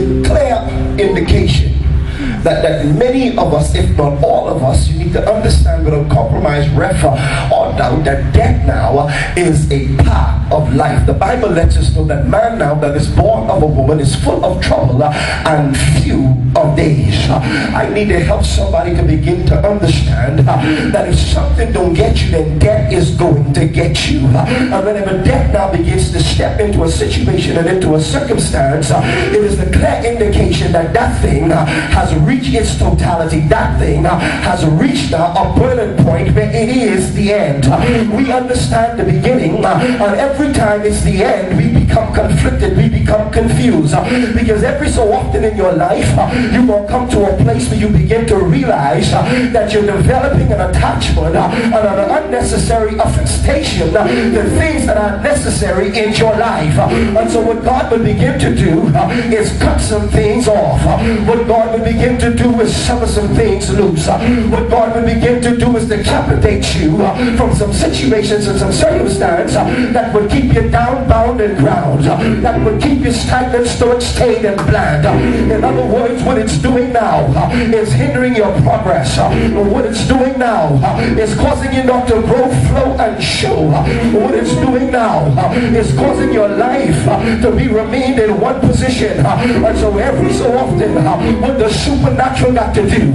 a clear indication that many of us, if not all of us, you need to understand without compromise, refer, or doubt that death now is a part of life. The Bible lets us know that man now that is born of a woman is full of trouble and few of days. I need to help somebody to begin to understand that if something don't get you, then death is going to get you. And whenever death now begins to step into a situation and into a circumstance, it is the clear indication that that thing has reached its totality. That thing has reached now a boiling point where it is the end. We understand the beginning, and every time it's the end, we become conflicted, we become confused, because every so often in your life, you will come to a place where you begin to realize that you're developing an attachment and an unnecessary affectation to things that are necessary in your life. And so what God will begin to do is cut some things off. What God will begin to do is sever some things loose. What God will begin to do is decapitate you from some situations and some circumstance that would keep you down, bound, and ground, that would keep you stagnant, stoic, staid, and bland. In other words, what it's doing now is hindering your progress. What it's doing now is causing you not to grow, flow, and show. What it's doing now is causing your life to be remained in one position. And so every so often, what the supernatural got to do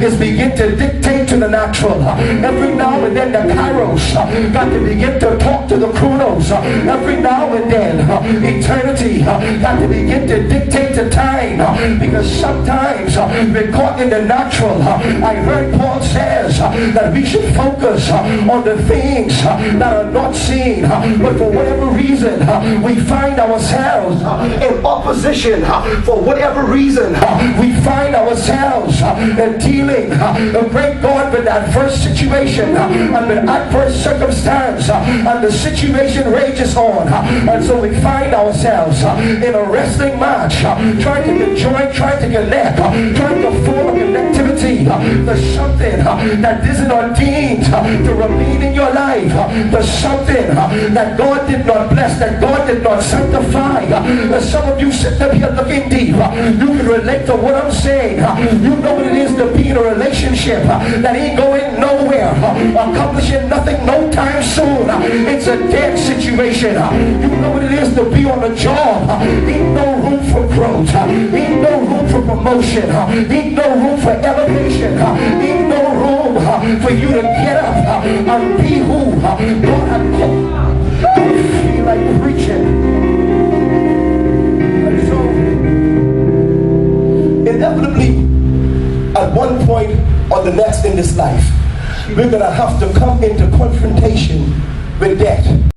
is begin to dictate to the natural. Every now and then the kairos got to begin to talk to the chronos. Every now and then eternity got to begin to dictate to time, because sometimes we're caught in the natural. I heard Paul says that we should focus on the things that are not seen, but for whatever reason we find ourselves in opposition. For whatever reason we find ourselves dealing a great God with adverse situation and with adverse circumstance, and the situation rages on, and so we find ourselves in a wrestling match, trying to get joint, trying to connect, trying to form a connectivity. There's something that isn't ordained to remain in your life. There's something that God did not bless, that God did not sanctify. Some of you sitting up here looking deep, you can relate to what I'm saying. You know what it is to be in a relationship that ain't going nowhere, accomplishing nothing no time soon. It's a dead situation. You know what it is to be on a job. Ain't no room for growth. Ain't no room for promotion. Ain't no room for elevation. Ain't no room for you to get up and be who God had called. I feel like preaching. And so, inevitably, at one point or the next in this life, we're going to have to come into confrontation with death.